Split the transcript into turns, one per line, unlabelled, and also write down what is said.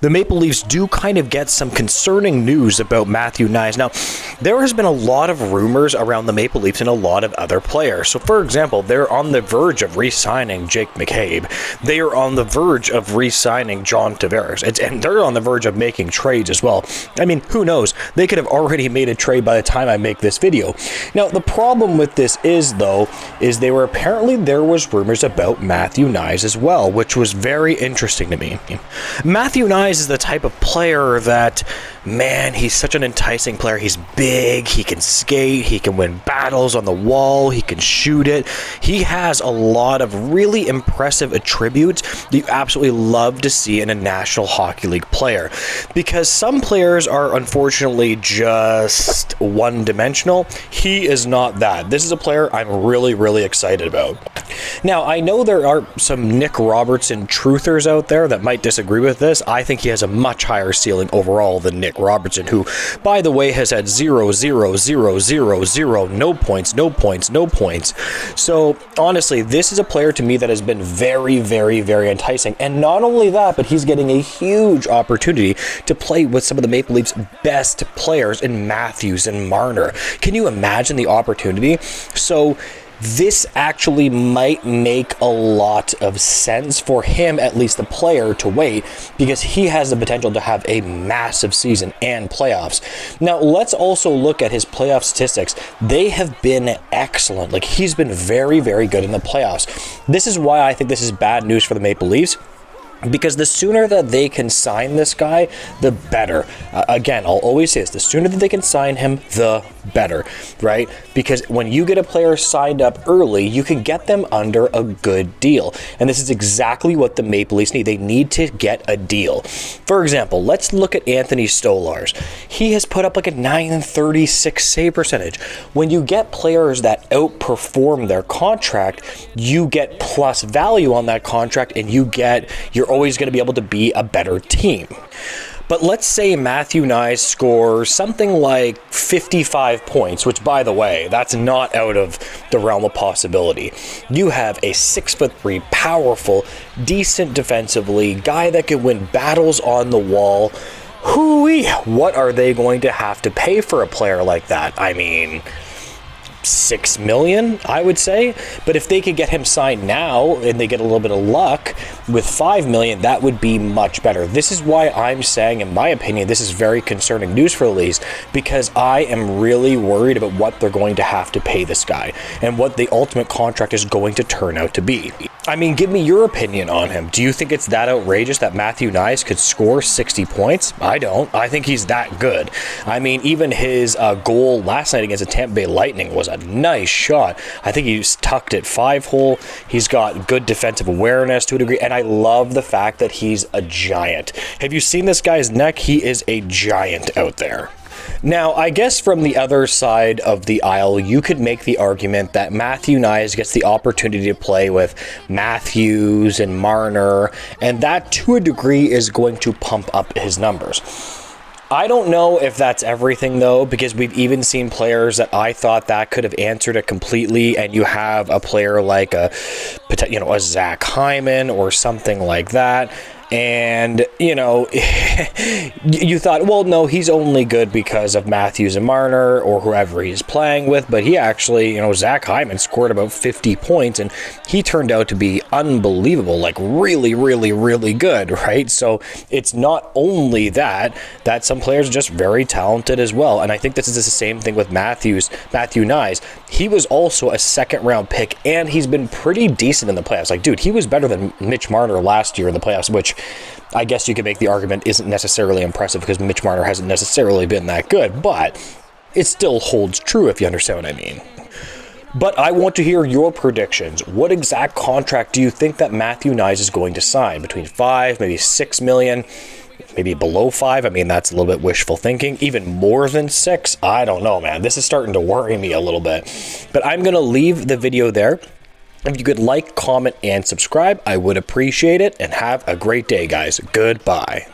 the Maple Leafs do kind of get some concerning news about Matthew Knies. Now, there has been a lot of rumors around the Maple Leafs and a lot of other players. So, for example, they're on the verge of re-signing Jake McCabe. They are on the verge of re-signing John Tavares. And they're on the verge of making trades as well. I mean, who knows? They could have already made a trade by the time I make this video. Now, the problem with this is there was rumors about Matthew Knies as well, which was very interesting to me. Matthew Knies is the type of player that, man, he's such an enticing player. He's big, he can skate, he can win battles on the wall, he can shoot it. He has a lot of really impressive attributes that you absolutely love to see in a National Hockey League player. Because some players are unfortunately just one-dimensional. He is not that. This is a player I'm really, really excited about. Now, I know there are some Nick Robertson truthers out there that might disagree with this. I think he has a much higher ceiling overall than Nick Robertson, who, by the way, has had 0, 0, 0, 0, 0, no points, no points, no points. So, honestly, this is a player to me that has been very, very, very enticing. And not only that, but he's getting a huge opportunity to play with some of the Maple Leafs' best players in Matthews and Marner. Can you imagine the opportunity? So, this actually might make a lot of sense for him, at least the player, to wait, because he has the potential to have a massive season and playoffs. Now, let's also look at his playoff statistics. They have been excellent. Like, he's been very, very good in the playoffs. This is why I think this is bad news for the Maple Leafs, because the sooner that they can sign this guy, the better. Again, I'll always say this, the sooner that they can sign him, the better, right? Because when you get a player signed up early, you can get them under a good deal. And this is exactly what the Maple Leafs need. They need to get a deal. For example, let's look at Anthony Stolarz. He has put up like a .936 save percentage. When you get players that outperform their contract, you get plus value on that contract, and you're always going to be able to be a better team. But let's say Matthew Knies scores something like 55 points, which, by the way, that's not out of the realm of possibility. You have a 6'3", powerful, decent defensively, guy that can win battles on the wall. Hooey! What are they going to have to pay for a player like that? I mean, $6 million, I would say. But if they could get him signed now and they get a little bit of luck with $5 million, that would be much better. This is why I'm saying, in my opinion, this is very concerning news for the Leafs, because I am really worried about what they're going to have to pay this guy and what the ultimate contract is going to turn out to be. I mean, give me your opinion on him. Do you think it's that outrageous that Matthew Knies could score 60 points? I don't. I think he's that good. I mean, even his goal last night against the Tampa Bay Lightning was a nice shot. I think he's tucked it 5-hole. He's got good defensive awareness to a degree, and I love the fact that he's a giant. Have you seen this guy's neck? He is a giant out there. Now, I guess from the other side of the aisle, you could make the argument that Matthew Knies gets the opportunity to play with Matthews and Marner, and that, to a degree, is going to pump up his numbers. I don't know if that's everything, though, because we've even seen players that I thought that could have answered it completely, and you have a player like a Zach Hyman or something like that. And, you thought, well, no, he's only good because of Matthews and Marner or whoever he's playing with. But he actually, Zach Hyman scored about 50 points, and he turned out to be unbelievable, like really, really, really good, right? So it's not only that some players are just very talented as well. And I think this is the same thing with Matthew Knies. He was also a second-round pick, and he's been pretty decent in the playoffs. Like, dude, he was better than Mitch Marner last year in the playoffs, which I guess you could make the argument isn't necessarily impressive because Mitch Marner hasn't necessarily been that good, but it still holds true if you understand what I mean. But I want to hear your predictions. What exact contract do you think that Matthew Knies is going to sign? Between 5, maybe 6 million, maybe below 5? I mean, that's a little bit wishful thinking. Even more than 6? I don't know, man. This is starting to worry me a little bit. But I'm going to leave the video there. If you could like, comment, and subscribe, I would appreciate it. And have a great day, guys. Goodbye.